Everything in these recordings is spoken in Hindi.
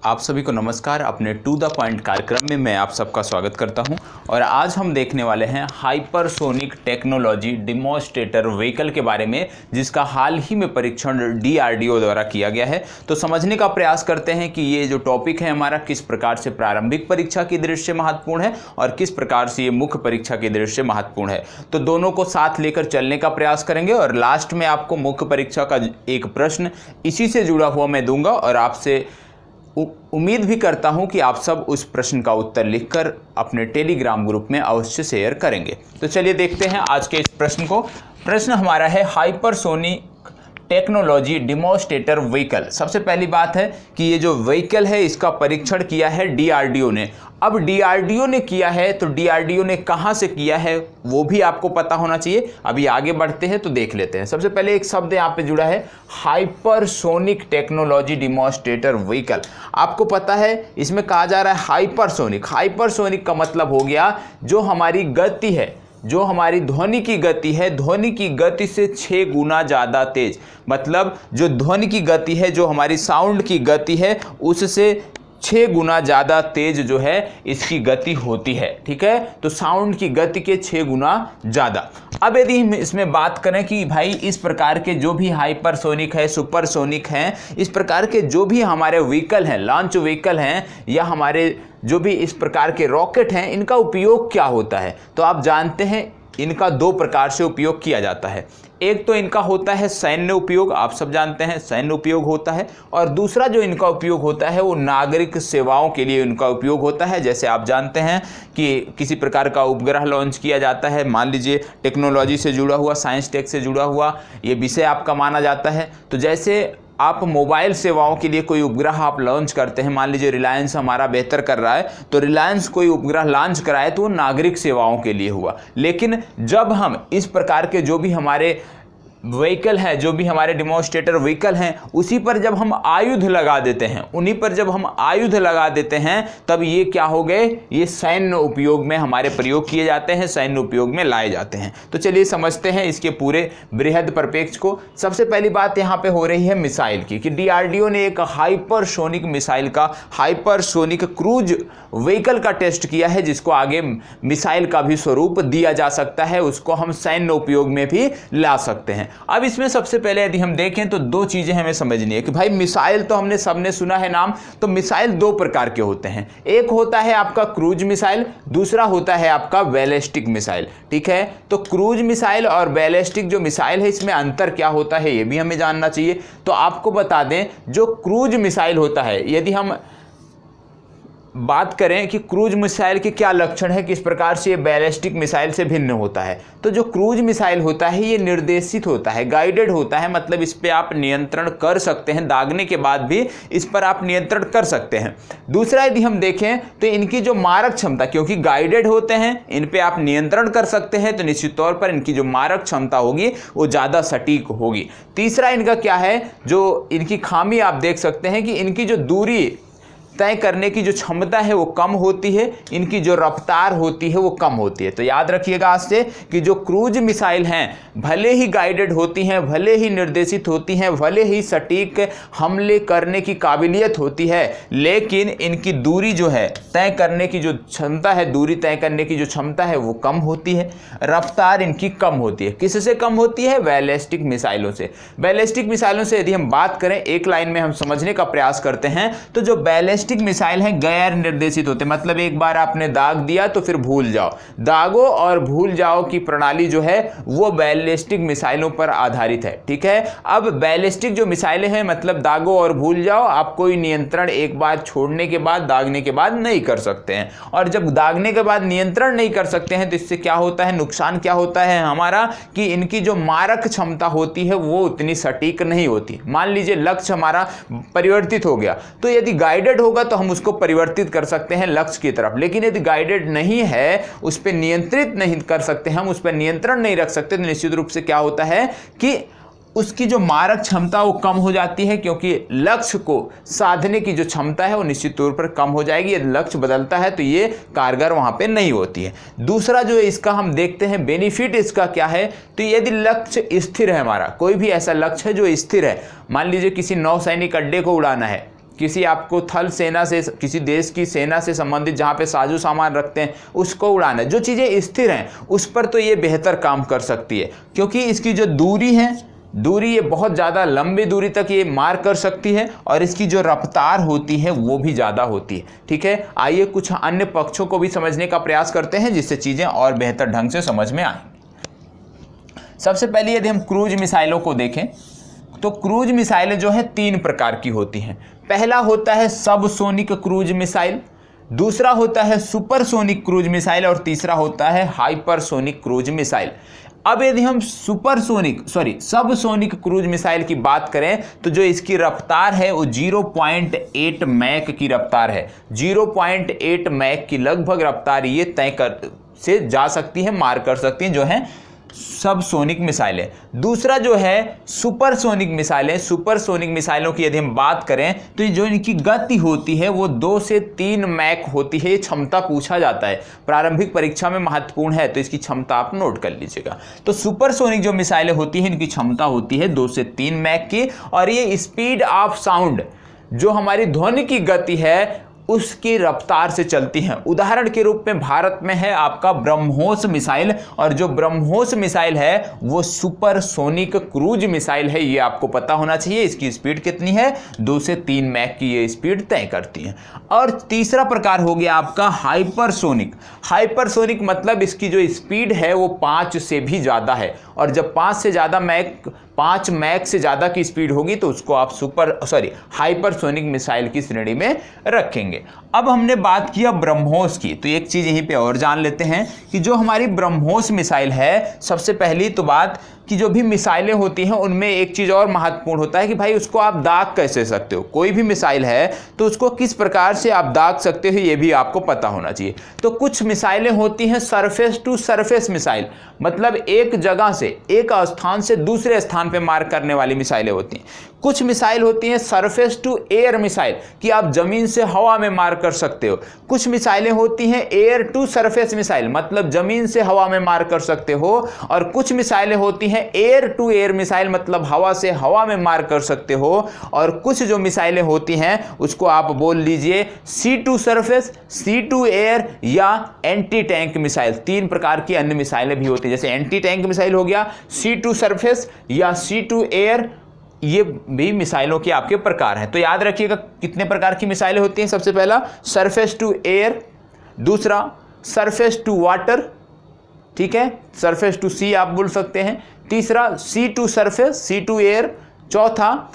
आप सभी को नमस्कार। अपने टू द पॉइंट कार्यक्रम में मैं आप सबका स्वागत करता हूं और आज हम देखने वाले हैं हाइपरसोनिक टेक्नोलॉजी डेमोन्स्ट्रेटर व्हीकल के बारे में, जिसका हाल ही में परीक्षण DRDO द्वारा किया गया है। तो समझने का प्रयास करते हैं कि ये जो टॉपिक है हमारा किस प्रकार से प्रारंभिक परीक्षा की दृष्टि से महत्वपूर्ण है और किस प्रकार से ये मुख्य परीक्षा की दृष्टि से महत्वपूर्ण है। तो दोनों को साथ लेकर चलने का प्रयास करेंगे और लास्ट में आपको मुख्य परीक्षा का एक प्रश्न इसी से जुड़ा हुआ मैं दूंगा और आपसे उम्मीद भी करता हूं कि आप सब उस प्रश्न का उत्तर लिखकर अपने टेलीग्राम ग्रुप में अवश्य शेयर करेंगे। तो चलिए देखते हैं आज के इस प्रश्न को। प्रश्न हमारा है हाइपरसोनिक टेक्नोलॉजी डेमोन्स्ट्रेटर व्हीकल। सबसे पहली बात है कि ये जो व्हीकल है इसका परीक्षण किया है DRDO ने। अब DRDO ने किया है तो DRDO ने कहाँ से किया है वो भी आपको पता होना चाहिए। अभी आगे बढ़ते हैं तो देख लेते हैं। सबसे पहले एक शब्द यहाँ पे जुड़ा है हाइपरसोनिक टेक्नोलॉजी डेमोन्स्ट्रेटर व्हीकल। आपको पता है इसमें कहा जा रहा है हाइपरसोनिक। हाइपरसोनिक का मतलब हो गया जो हमारी गति है, जो हमारी ध्वनि की गति है, ध्वनि की गति से 6 गुना ज़्यादा तेज। मतलब जो ध्वनि की गति है, जो हमारी साउंड की गति है, उससे 6 गुना ज़्यादा तेज जो है इसकी गति होती है। ठीक है, तो साउंड की गति के 6 गुना ज़्यादा। अब यदि हम इसमें बात करें कि भाई इस प्रकार के जो भी हाइपरसोनिक है, सुपरसोनिक हैं, इस प्रकार के जो भी हमारे व्हीकल हैं, लॉन्च व्हीकल हैं या हमारे जो भी इस प्रकार के रॉकेट हैं, इनका उपयोग क्या होता है। तो आप जानते हैं इनका 2 प्रकार से उपयोग किया जाता है। एक तो इनका होता है सैन्य उपयोग, आप सब जानते हैं सैन्य उपयोग होता है, और दूसरा जो इनका उपयोग होता है वो नागरिक सेवाओं के लिए इनका उपयोग होता है। जैसे आप जानते हैं कि किसी प्रकार का उपग्रह लॉन्च किया जाता है, मान लीजिए टेक्नोलॉजी से जुड़ा हुआ, साइंस टेक से जुड़ा हुआ ये विषय आपका माना जाता है। तो जैसे आप मोबाइल सेवाओं के लिए कोई उपग्रह आप लॉन्च करते हैं, मान लीजिए रिलायंस हमारा बेहतर कर रहा है तो रिलायंस कोई उपग्रह लॉन्च कराए तो वो नागरिक सेवाओं के लिए हुआ। लेकिन जब हम इस प्रकार के जो भी हमारे व्हीकल है, जो भी हमारे डेमोन्स्ट्रेटर व्हीकल हैं, उसी पर जब हम आयुध लगा देते हैं, उन्हीं पर जब हम आयुध लगा देते हैं तब ये क्या हो गए, ये सैन्य उपयोग में हमारे प्रयोग किए जाते हैं, सैन्य उपयोग में लाए जाते हैं। तो चलिए समझते हैं इसके पूरे बृहद परिप्रेक्ष्य को। सबसे पहली बात यहाँ पे हो रही है मिसाइल की कि DRDO ने एक हाइपरसोनिक मिसाइल का, हाइपरसोनिक क्रूज व्हीकल का टेस्ट किया है, जिसको आगे मिसाइल का भी स्वरूप दिया जा सकता है, उसको हम सैन्य उपयोग में भी ला सकते हैं। अब इसमें सबसे पहले यदि हम देखें तो 2 चीजें हमें समझनी है कि भाई मिसाइल तो हमने सबने सुना है नाम, तो मिसाइल 2 प्रकार के होते हैं। एक होता है आपका क्रूज मिसाइल, दूसरा होता है आपका बैलिस्टिक मिसाइल। ठीक है, तो क्रूज मिसाइल और बैलिस्टिक जो मिसाइल है इसमें अंतर क्या होता है ये भी हमें जानना चाहिए। तो आपको बता दें जो क्रूज मिसाइल होता है, यदि हम बात करें कि क्रूज मिसाइल के क्या लक्षण है, किस प्रकार से ये बैलिस्टिक मिसाइल से भिन्न होता है, तो जो क्रूज मिसाइल होता है ये निर्देशित होता है, गाइडेड होता है। मतलब इस पे आप नियंत्रण कर सकते हैं, दागने के बाद भी इस पर आप नियंत्रण कर सकते हैं। दूसरा यदि हम देखें तो इनकी जो मारक क्षमता, क्योंकि गाइडेड होते हैं, इन पे आप नियंत्रण कर सकते हैं, तो निश्चित तौर पर इनकी जो मारक क्षमता होगी वो ज़्यादा सटीक होगी। तीसरा इनका क्या है, जो इनकी खामी आप देख सकते हैं कि इनकी जो दूरी तय करने की जो क्षमता है वो कम होती है, इनकी जो रफ्तार होती है वो कम होती है। तो याद रखिएगा आज से कि जो क्रूज मिसाइल हैं भले ही गाइडेड होती हैं, भले ही निर्देशित होती हैं, भले ही सटीक हमले करने की काबिलियत होती है, लेकिन इनकी दूरी जो है तय करने की जो क्षमता है, दूरी तय करने की जो क्षमता है वो कम होती है, रफ्तार इनकी कम होती है। किससे कम होती है? बैलिस्टिक मिसाइलों से। बैलिस्टिक मिसाइलों से यदि हम बात करें, एक लाइन में हम समझने का प्रयास करते हैं, तो जो बैलिस्टिक मिसाइल है गैर निर्देशित होते, मतलब एक बार आपने दाग दिया तो फिर भूल जाओ, दागो और भूल जाओ की प्रणाली जो है वो बैलिस्टिक मिसाइलों पर आधारित है। ठीक है, अब बैलिस्टिक जो मिसाइलें हैं मतलब दागो और भूल जाओ, आप कोई नियंत्रण एक बार छोड़ने के बाद, दागने के बाद नहीं कर सकते हैं। और जब दागने के बाद नियंत्रण नहीं कर सकते हैं तो इससे क्या होता है, नुकसान क्या होता है हमारा, कि इनकी जो मारक क्षमता होती है वो उतनी सटीक नहीं होती। मान लीजिए लक्ष्य हमारा परिवर्तित हो गया, तो यदि गाइडेड होगा तो हम उसको परिवर्तित कर सकते हैं लक्ष्य की तरफ, लेकिन यदि गाइडेड नहीं है, उस पर नियंत्रित नहीं कर सकते, हम उस पर नियंत्रण नहीं रख सकते, तो निश्चित रूप से क्या होता है कि उसकी जो मारक क्षमता वो कम हो जाती है, क्योंकि लक्ष्य को साधने की जो क्षमता है वो निश्चित तौर पर कम हो जाएगी। यदि लक्ष्य बदलता है तो ये कारगर वहाँ पे नहीं होती है। दूसरा जो इसका हम देखते हैं बेनिफिट इसका क्या है, तो यदि लक्ष्य स्थिर है, हमारा कोई भी ऐसा लक्ष्य है जो स्थिर है, मान लीजिए किसी नौसैनिक अड्डे को उड़ाना है, किसी आपको थल सेना से, किसी देश की सेना से संबंधित जहाँ पे साजो सामान रखते हैं उसको उड़ाना है, जो चीज़ें स्थिर हैं उस पर तो ये बेहतर काम कर सकती है, क्योंकि इसकी जो दूरी है, दूरी ये बहुत ज़्यादा लंबी दूरी तक ये मार कर सकती है और इसकी जो रफ्तार होती है वो भी ज़्यादा होती है। ठीक है, आइए कुछ अन्य पक्षों को भी समझने का प्रयास करते हैं जिससे चीज़ें और बेहतर ढंग से समझ में आएंगी। सबसे पहले यदि हम क्रूज मिसाइलों को देखें तो क्रूज मिसाइलें जो है 3 प्रकार की होती हैं। पहला होता है सबसोनिक क्रूज मिसाइल, दूसरा होता है सुपरसोनिक क्रूज मिसाइल और तीसरा होता है हाइपरसोनिक क्रूज मिसाइल। अब यदि हम सबसोनिक क्रूज मिसाइल की बात करें तो जो इसकी रफ्तार है वो 0.8 मैक की रफ्तार है। 0.8 मैक की लगभग रफ्तार ये तय कर से जा सकती है, मार कर सकती हैं, जो है सबसोनिक मिसाइलें। दूसरा जो है सुपरसोनिक मिसाइलें। सुपरसोनिक मिसाइलों की यदि हम बात करें तो जो इनकी गति होती है वो 2 से 3 मैक होती है। ये क्षमता पूछा जाता है, प्रारंभिक परीक्षा में महत्वपूर्ण है, तो इसकी क्षमता आप नोट कर लीजिएगा। तो सुपरसोनिक जो मिसाइलें होती हैं इनकी क्षमता होती है 2 से 3 मैक की, और ये स्पीड ऑफ साउंड, जो हमारी ध्वनि की गति है उसकी रफ्तार से चलती हैं। उदाहरण के रूप में भारत में है आपका ब्रह्मोस मिसाइल, और जो ब्रह्मोस मिसाइल है वो सुपरसोनिक क्रूज मिसाइल है, ये आपको पता होना चाहिए। इसकी स्पीड कितनी है? 2 से 3 मैक की ये स्पीड तय करती है। और तीसरा प्रकार हो गया आपका हाइपरसोनिक। हाइपरसोनिक मतलब इसकी जो स्पीड है वो 5 से भी ज़्यादा है, और जब 5 मैक से ज़्यादा की स्पीड होगी तो उसको आप हाइपरसोनिक मिसाइल की श्रेणी में रखेंगे। अब हमने बात किया ब्रह्मोस की, तो एक चीज़ यहीं पे और जान लेते हैं कि जो हमारी ब्रह्मोस मिसाइल है, सबसे पहली तो बात कि जो भी मिसाइलें होती हैं उनमें एक चीज़ और महत्वपूर्ण होता है कि भाई उसको आप दाग कैसे सकते हो। कोई भी मिसाइल है तो उसको किस प्रकार से आप दाग सकते हो ये भी आपको पता होना चाहिए। तो कुछ मिसाइलें होती हैं सरफेस टू सरफेस मिसाइल, मतलब एक जगह से, एक स्थान से दूसरे स्थान पे मार करने वाली मिसाइलें होती हैं। कुछ मिसाइल होती हैं सरफेस टू एयर मिसाइल, कि आप जमीन से हवा में मार कर सकते हो। कुछ मिसाइलें होती हैं एयर टू सरफेस मिसाइल, मतलब जमीन से हवा में मार कर सकते हो। और कुछ मिसाइलें होती हैं एयर टू एयर मिसाइल, मतलब हवा से हवा में मार कर सकते हो। और कुछ जो मिसाइलें होती हैं उसको आप बोल लीजिए sea to surface, sea to air या एंटी टैंक मिसाइल। 3 प्रकार की अन्य मिसाइलें भी होती हैं, जैसे एंटी टैंक मिसाइल हो गया, सी टू सरफेस या सी टू एयर, ये भी मिसाइलों के आपके प्रकार हैं। तो याद रखिएगा कितने प्रकार की मिसाइलें होती हैं। सबसे पहला सरफेस टू एयर, दूसरा सरफेस टू वाटर, ठीक है, सरफेस टू सी आप बोल सकते हैं, तीसरा sea to surface, sea to air, चौथा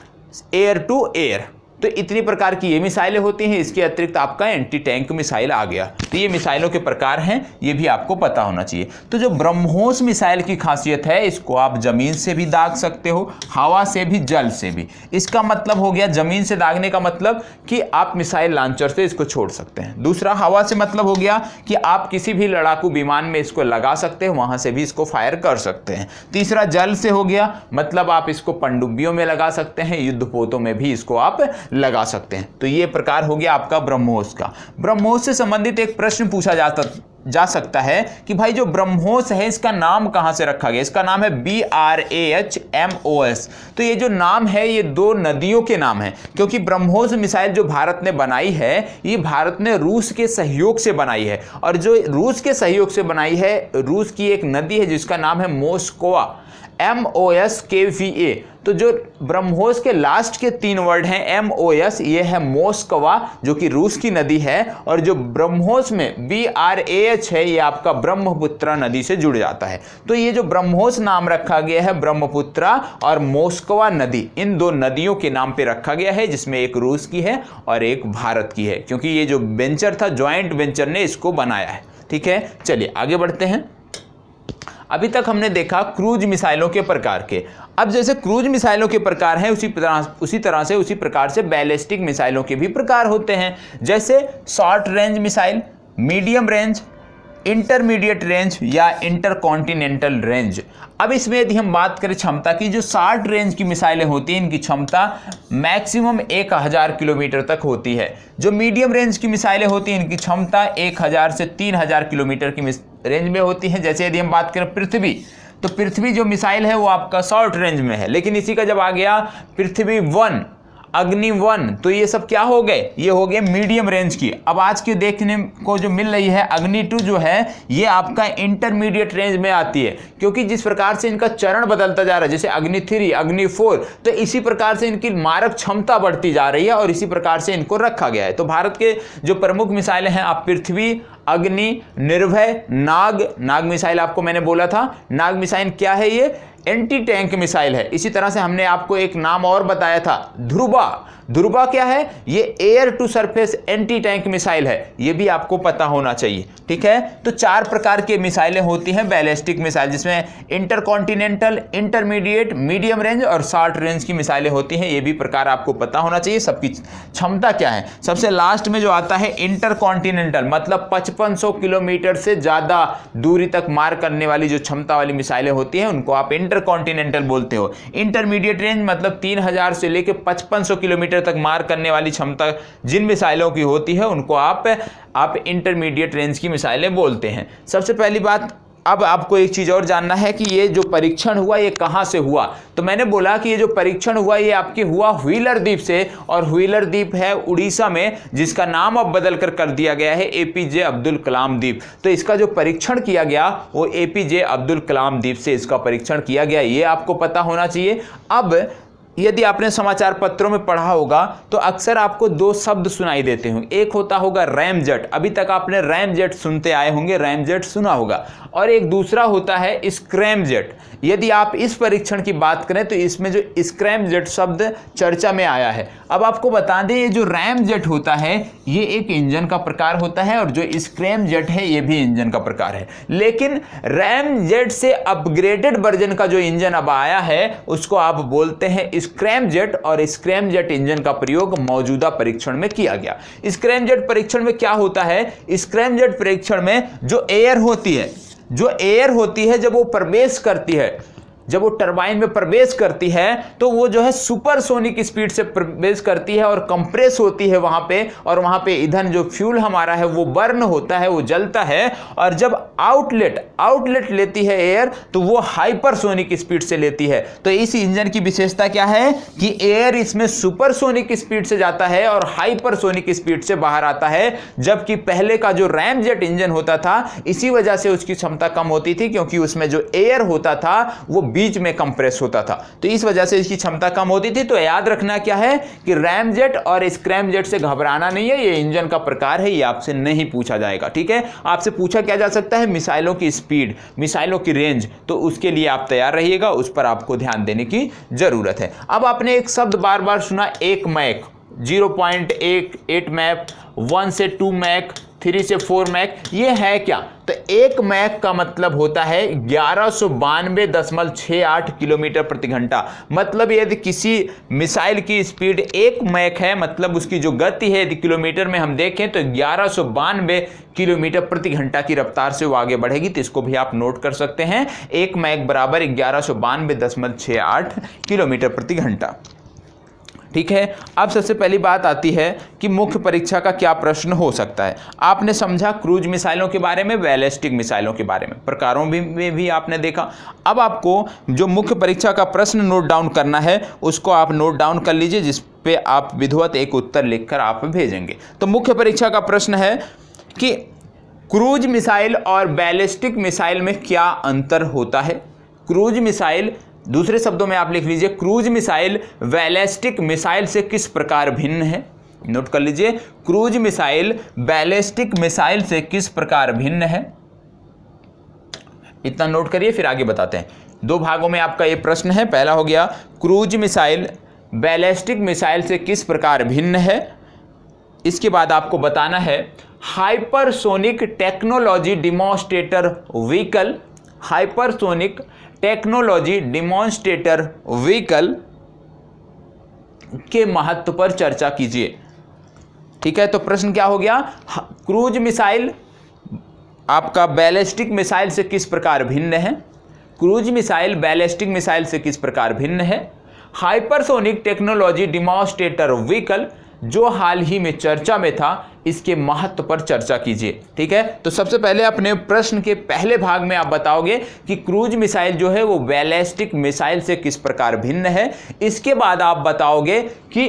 एयर टू एयर। तो इतनी प्रकार की ये मिसाइलें होती हैं। इसके अतिरिक्त आपका एंटी टैंक मिसाइल आ गया। तो ये मिसाइलों के प्रकार हैं, ये भी आपको पता होना चाहिए। तो जो ब्रह्मोस मिसाइल की खासियत है, इसको आप जमीन से भी दाग सकते हो, हवा से भी, जल से भी। इसका मतलब हो गया जमीन से दागने का मतलब कि आप मिसाइल लॉन्चर से इसको छोड़ सकते हैं। दूसरा हवा से मतलब हो गया कि आप किसी भी लड़ाकू विमान में इसको लगा सकते हैं, वहां से भी इसको फायर कर सकते हैं। तीसरा जल से हो गया, मतलब आप इसको पनडुब्बियों में लगा सकते हैं, युद्धपोतों में भी इसको आप लगा सकते हैं। तो ये प्रकार हो गया आपका ब्रह्मोस का। ब्रह्मोस से संबंधित एक प्रश्न पूछा जा सकता है कि भाई जो ब्रह्मोस है इसका नाम कहां से रखा गया। इसका नाम है BRAHMOS। तो ये जो नाम है ये 2 नदियों के नाम है, क्योंकि ब्रह्मोस मिसाइल जो भारत ने बनाई है ये भारत ने रूस के सहयोग से बनाई है। और जो रूस के सहयोग से बनाई है, रूस की एक नदी है जिसका नाम है मोस्कवा, MOSKVA। तो जो ब्रह्मोस के लास्ट के 3 वर्ड हैं MOS, ये है मोस्कवा जो कि रूस की नदी है। और जो ब्रह्मोस में BRAH है ये आपका ब्रह्मपुत्रा नदी से जुड़ जाता है। तो ये जो ब्रह्मोस नाम रखा गया है ब्रह्मपुत्रा और मोस्कवा नदी, इन 2 नदियों के नाम पे रखा गया है, जिसमें एक रूस की है और एक भारत की है, क्योंकि ये जो वेंचर था, ज्वाइंट वेंचर ने इसको बनाया है। ठीक है, चलिए आगे बढ़ते हैं। अभी तक हमने देखा क्रूज मिसाइलों के प्रकार के। अब जैसे क्रूज मिसाइलों के प्रकार हैं उसी प्रकार से बैलिस्टिक मिसाइलों के भी प्रकार होते हैं, जैसे short range missile, medium range, intermediate range या इंटरकॉन्टिनेंटल रेंज। अब इसमें यदि हम बात करें क्षमता की, जो शॉर्ट रेंज की मिसाइलें होती हैं इनकी क्षमता मैक्सिमम 1000 किलोमीटर तक होती है। जो मीडियम रेंज की मिसाइलें होती हैं इनकी क्षमता 1000 से 3000 किलोमीटर की रेंज में होती है। जैसे यदि हम बात करें पृथ्वी, तो पृथ्वी जो मिसाइल है वो आपका शॉर्ट रेंज में है, लेकिन इसी का जब आ गया पृथ्वी 1, अग्नि 1, तो ये सब क्या हो गए, ये हो गए मीडियम रेंज की। अब आज के देखने को जो मिल रही है अग्नि 2 जो है ये आपका इंटरमीडिएट रेंज में आती है, क्योंकि जिस प्रकार से इनका चरण बदलता जा रहा है, जैसे अग्नि 3, अग्नि 4, तो इसी प्रकार से इनकी मारक क्षमता बढ़ती जा रही है और इसी प्रकार से इनको रखा गया है। तो भारत के जो प्रमुख मिसाइलें हैं, आप पृथ्वी, अग्नि, निर्भय, नाग मिसाइल आपको मैंने बोला था। नाग मिसाइल क्या है, ये एंटी टैंक मिसाइल है। इसी तरह से हमने आपको एक नाम और बताया था, ध्रुवा क्या है, ये air to surface anti tank missile है, ये भी आपको पता होना चाहिए। ठीक है, तो 4 प्रकार के मिसाइलें होती हैं बैलिस्टिक मिसाइल, जिसमें इंटरकॉन्टिनेंटल, इंटरमीडिएट, मीडियम रेंज और शॉर्ट रेंज की मिसाइलें होती हैं। ये भी प्रकार आपको पता होना चाहिए, सबकी क्षमता क्या है। सबसे लास्ट में जो आता है इंटरकॉन्टिनेंटल, मतलब 5500 किलोमीटर से ज्यादा दूरी तक मार करने वाली जो क्षमता वाली मिसाइलें होती हैं उनको आप इंटरकॉन्टिनेंटल बोलते हो। इंटरमीडिएट रेंज मतलब 3000 से लेकर 5500 किलोमीटर तक मार करने वाली क्षमता जिन मिसाइलों की होती है उनको आप इंटरमीडिएट रेंज की मिसाइलें बोलते हैं। सबसे पहली बात, अब आपको एक चीज और जानना है कि ये जो परीक्षण हुआ ये कहां से हुआ। तो मैंने बोला कि ये जो परीक्षण हुआ ये आपके हुआ व्हीलर द्वीप से, और व्हीलर द्वीप है उड़ीसा में, जिसका नाम अब बदल कर दिया गया है एपीजे अब्दुल कलाम द्वीप। तो इसका जो परीक्षण किया गया वो एपीजे अब्दुल कलाम द्वीप से इसका परीक्षण किया गया, ये आपको पता होना चाहिए। अब यदि आपने समाचार पत्रों में पढ़ा होगा तो अक्सर आपको 2 शब्द सुनाई देते होंगे, एक होता होगा रैमजेट, अभी तक आपने रैमजेट सुनते आए होंगे, रैमजेट सुना होगा, और एक दूसरा होता है स्क्रैमजेट। यदि आप इस परीक्षण की बात करें तो इसमें जो स्क्रैमजेट शब्द चर्चा में आया है। अब आपको बता दें, ये जो रैमजेट होता है ये एक इंजन का प्रकार होता है और जो स्क्रैमजेट है ये भी इंजन का प्रकार है, लेकिन रैमजेट से अपग्रेडेड वर्जन का जो इंजन अब आया है उसको आप बोलते हैं स्क्रैमजेट, और स्क्रैमजेट इंजन का प्रयोग मौजूदा परीक्षण में किया गया। स्क्रैमजेट परीक्षण में क्या होता है, स्क्रैमजेट परीक्षण में जो एयर होती है जब वो प्रवेश करती है, जब वो टरबाइन में प्रवेश करती है तो वो जो है सुपरसोनिक स्पीड से प्रवेश करती है और कंप्रेस होती है वहां पे, और वहां पे ईंधन जो फ्यूल हमारा है वो बर्न होता है, वो जलता है, और जब आउटलेट लेती है एयर तो वो हाइपरसोनिक स्पीड से लेती है। तो इस इंजन की विशेषता क्या है कि एयर इसमें सुपरसोनिक स्पीड से जाता है और हाइपरसोनिक स्पीड से बाहर आता है, जबकि पहले का जो रैमजेट इंजन होता था इसी वजह से उसकी क्षमता कम होती थी, क्योंकि उसमें जो एयर होता था वो बीच में कंप्रेस होता था, तो इस वजह से इसकी क्षमता कम होती थी। तो याद रखना क्या है कि रैमजेट और स्क्रैमजेट से घबराना नहीं है, ये इंजन का प्रकार है, ये आपसे नहीं पूछा जाएगा। ठीक है, आपसे पूछा क्या जा सकता है, मिसाइलों की स्पीड, मिसाइलों की रेंज, तो उसके लिए आप तैयार रहिएगा, उस पर आपको ध्यान देने की जरूरत है। अब आपने एक शब्द बार बार सुना, 1 मैक, 0.8 मैक, 1 से 2 मैक, 3 से 4 मैक, ये है क्या? तो 1 मैक का मतलब होता है 1192.68 किलोमीटर प्रति घंटा। मतलब यदि किसी मिसाइल की स्पीड 1 मैक है, मतलब उसकी जो गति है यदि किलोमीटर में हम देखें तो 1192 किलोमीटर प्रति घंटा की रफ्तार से वो आगे बढ़ेगी। तो इसको भी आप नोट कर सकते हैं, 1 मैक बराबर 1192.68 किलोमीटर प्रति घंटा। ठीक है, अब सबसे पहली बात आती है कि मुख्य परीक्षा का क्या प्रश्न हो सकता है। आपने समझा क्रूज मिसाइलों के बारे में, बैलिस्टिक मिसाइलों के बारे में, प्रकारों में भी आपने देखा। अब आपको जो मुख्य परीक्षा का प्रश्न नोट डाउन करना है उसको आप नोट डाउन कर लीजिए, जिस पे आप विधिवत एक उत्तर लिखकर आप भेजेंगे। तो मुख्य परीक्षा का प्रश्न है कि क्रूज मिसाइल और बैलिस्टिक मिसाइल में क्या अंतर होता है। क्रूज मिसाइल, दूसरे शब्दों में आप लिख लीजिए, क्रूज मिसाइल बैलिस्टिक मिसाइल से किस प्रकार भिन्न है। नोट कर लीजिए, क्रूज मिसाइल बैलिस्टिक मिसाइल से किस प्रकार भिन्न है, इतना नोट करिए, फिर आगे बताते हैं। 2 भागों में आपका ये प्रश्न है। पहला हो गया क्रूज मिसाइल बैलिस्टिक मिसाइल से किस प्रकार भिन्न है। इसके बाद आपको बताना है hypersonic technology demonstrator vehicle, hypersonic technology demonstrator vehicle के महत्व पर चर्चा कीजिए। ठीक है, तो प्रश्न क्या हो गया, क्रूज मिसाइल आपका बैलिस्टिक मिसाइल से किस प्रकार भिन्न है, क्रूज मिसाइल बैलिस्टिक मिसाइल से किस प्रकार भिन्न है, हाइपरसोनिक टेक्नोलॉजी डिमॉन्स्ट्रेटर व्हीकल जो हाल ही में चर्चा में था, इसके महत्व पर चर्चा कीजिए। ठीक है, तो सबसे पहले अपने प्रश्न के पहले भाग में आप बताओगे कि क्रूज मिसाइल जो है वो बैलिस्टिक मिसाइल से किस प्रकार भिन्न है। इसके बाद आप बताओगे कि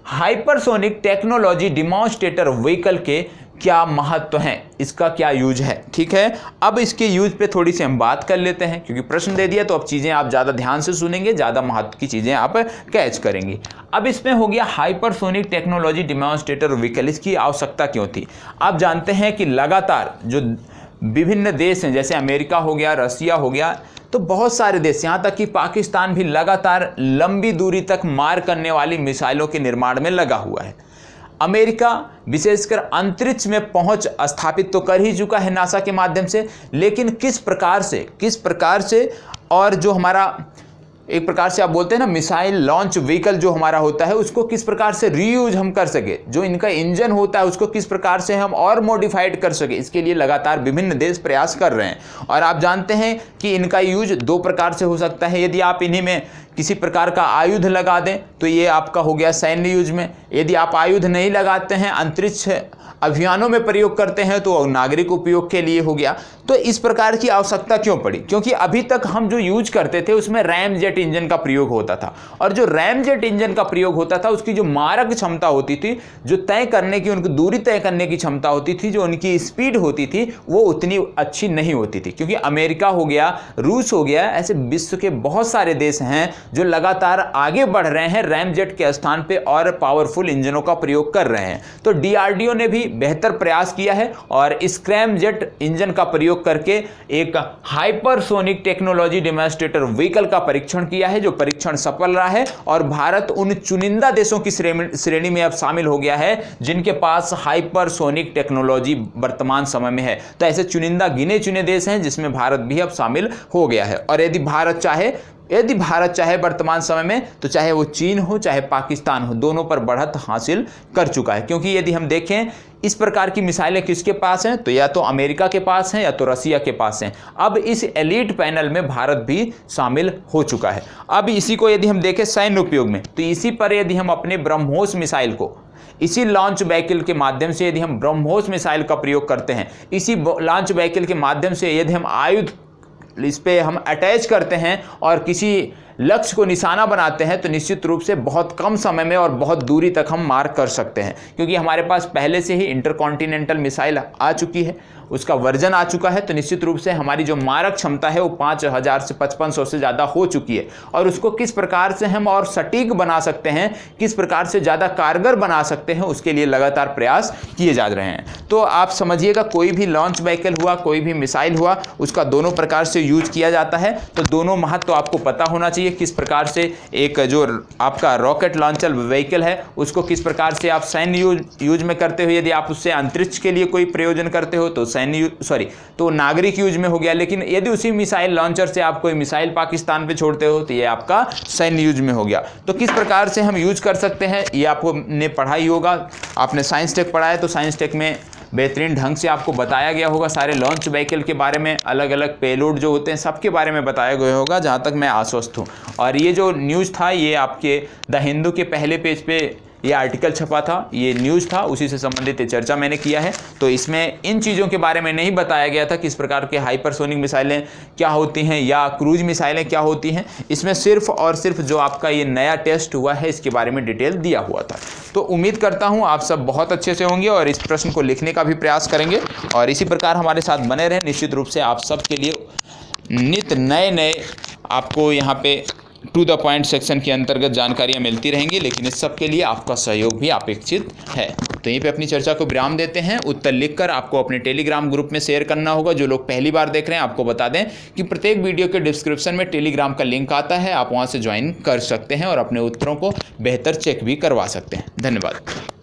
हाइपरसोनिक टेक्नोलॉजी डिमॉन्स्ट्रेटर व्हीकल के क्या महत्व हैं, इसका क्या यूज है। ठीक है, अब इसके यूज पे थोड़ी सी हम बात कर लेते हैं, क्योंकि प्रश्न दे दिया तो अब चीज़ें आप ज़्यादा ध्यान से सुनेंगे, ज़्यादा महत्व की चीज़ें आप कैच करेंगे। अब इसमें हो गया हाइपरसोनिक टेक्नोलॉजी डिमॉन्स्ट्रेटर व्हीकल, इसकी आवश्यकता क्यों थी। आप जानते हैं कि लगातार जो विभिन्न देश हैं, जैसे अमेरिका हो गया, रसिया हो गया, तो बहुत सारे देश, यहाँ तक कि पाकिस्तान भी लगातार लंबी दूरी तक मार करने वाली मिसाइलों के निर्माण में लगा हुआ है। अमेरिका विशेषकर अंतरिक्ष में पहुंच स्थापित तो कर ही चुका है नासा के माध्यम से, लेकिन किस प्रकार से और जो हमारा एक प्रकार से आप बोलते हैं ना मिसाइल लॉन्च व्हीकल जो हमारा होता है, उसको किस प्रकार से रीयूज हम कर सके, जो इनका इंजन होता है उसको किस प्रकार से हम और मॉडिफाइड कर सके, इसके लिए लगातार विभिन्न देश प्रयास कर रहे हैं। और आप जानते हैं कि इनका यूज दो प्रकार से हो सकता है। यदि आप इन्हीं में किसी प्रकार का आयुध लगा दें तो ये आपका हो गया सैन्य यूज में, यदि आप आयुध नहीं लगाते हैं, अंतरिक्ष अभियानों में प्रयोग करते हैं, तो नागरिक उपयोग के लिए हो गया। तो इस प्रकार की आवश्यकता क्यों पड़ी, क्योंकि अभी तक हम जो यूज करते थे उसमें रैम जेट इंजन का प्रयोग होता था, और जो रैम जेट इंजन का प्रयोग होता था उसकी जो मारक क्षमता होती थी, जो तय करने की उनकी दूरी तय करने की क्षमता होती थी, जो उनकी स्पीड होती थी, वो उतनी अच्छी नहीं होती थी। क्योंकि अमेरिका हो गया, रूस हो गया, ऐसे विश्व के बहुत सारे देश हैं जो लगातार आगे बढ़ रहे हैं रैम जेट के स्थान पे और पावरफुल इंजनों का प्रयोग कर रहे हैं। तो डीआरडीओ ने भी बेहतर प्रयास किया है और स्क्रैम जेट इंजन का प्रयोग करके एक हाइपरसोनिक टेक्नोलॉजी डेमोन्स्ट्रेटर व्हीकल का परीक्षण किया है, जो परीक्षण सफल रहा है और भारत उन चुनिंदा देशों की श्रेणी में अब शामिल हो गया है जिनके पास हाइपरसोनिक टेक्नोलॉजी वर्तमान समय में है। तो ऐसे चुनिंदा गिने चुने देश हैं जिसमें भारत भी अब शामिल हो गया है। और यदि भारत चाहे वर्तमान समय में, तो चाहे वो चीन हो चाहे पाकिस्तान हो, दोनों पर बढ़त हासिल कर चुका है। क्योंकि यदि हम देखें इस प्रकार की मिसाइलें किसके पास हैं, तो या तो अमेरिका के पास हैं या तो रसिया के पास हैं। अब इस एलीट पैनल में भारत भी शामिल हो चुका है। अब इसी को यदि हम देखें सैन्य उपयोग में, तो इसी पर यदि हम अपने ब्रह्मोस मिसाइल को इसी लॉन्च व्हीकल के माध्यम से यदि हम ब्रह्मोस मिसाइल का प्रयोग करते हैं, इसी लॉन्च व्हीकल के माध्यम से यदि हम आयुध इस पे हम अटैच करते हैं और किसी लक्ष्य को निशाना बनाते हैं, तो निश्चित रूप से बहुत कम समय में और बहुत दूरी तक हम मार कर सकते हैं। क्योंकि हमारे पास पहले से ही इंटरकॉन्टिनेंटल मिसाइल आ चुकी है, उसका वर्जन आ चुका है, तो निश्चित रूप से हमारी जो मारक क्षमता है वो 5000 से 5500 से ज़्यादा हो चुकी है। और उसको किस प्रकार से हम और सटीक बना सकते हैं, किस प्रकार से ज़्यादा कारगर बना सकते हैं, उसके लिए लगातार प्रयास किए जा रहे हैं। तो आप समझिएगा, कोई भी लॉन्च व्हीकल हुआ, कोई भी मिसाइल हुआ, उसका दोनों प्रकार से यूज किया जाता है। तो दोनों महत्व आपको पता होना चाहिए, किस प्रकार से एक जो आपका रॉकेट लॉन्चर व्हीकल है उसको किस प्रकार से आप सैन्य यूज में करते हो। यदि आप उससे अंतरिक्ष के लिए कोई प्रयोजन करते हो तो तो नागरिक यूज में हो गया। लेकिन यदि उसी मिसाइल लॉन्चर से आप कोई मिसाइल पाकिस्तान पे छोड़ते हो तो ये आपका सैन्य यूज में हो गया। तो किस प्रकार से हम यूज कर सकते हैं ये आपको ने पढ़ाई होगा। आपने साइंस टेक पढ़ा है तो साइंस टेक में बेहतरीन ढंग से आपको बताया गया होगा, सारे लॉन्च व्हीकल के बारे में, अलग अलग पेलोड जो होते हैं सबके बारे में बताया गया होगा, जहाँ तक मैं आश्वस्त हूँ। और ये जो न्यूज़ था ये आपके द हिंदू के पहले पेज पे ये आर्टिकल छपा था, ये न्यूज़ था, उसी से संबंधित चर्चा मैंने किया है। तो इसमें इन चीज़ों के बारे में नहीं बताया गया था किस प्रकार के हाइपरसोनिक मिसाइलें क्या होती हैं या क्रूज मिसाइलें क्या होती हैं। इसमें सिर्फ और सिर्फ जो आपका ये नया टेस्ट हुआ है इसके बारे में डिटेल दिया हुआ था। तो उम्मीद करता हूँ आप सब बहुत अच्छे से होंगे और इस प्रश्न को लिखने का भी प्रयास करेंगे और इसी प्रकार हमारे साथ बने रहें। निश्चित रूप से आप सब के लिए नित नए आपको यहाँ पे टू द पॉइंट सेक्शन के अंतर्गत जानकारियाँ मिलती रहेंगी, लेकिन इस सब के लिए आपका सहयोग भी अपेक्षित है। तो यहीं पे अपनी चर्चा को विराम देते हैं। उत्तर लिखकर आपको अपने टेलीग्राम ग्रुप में शेयर करना होगा। जो लोग पहली बार देख रहे हैं आपको बता दें कि प्रत्येक वीडियो के डिस्क्रिप्शन में टेलीग्राम का लिंक आता है, आप वहाँ से ज्वाइन कर सकते हैं और अपने उत्तरों को बेहतर चेक भी करवा सकते हैं। धन्यवाद।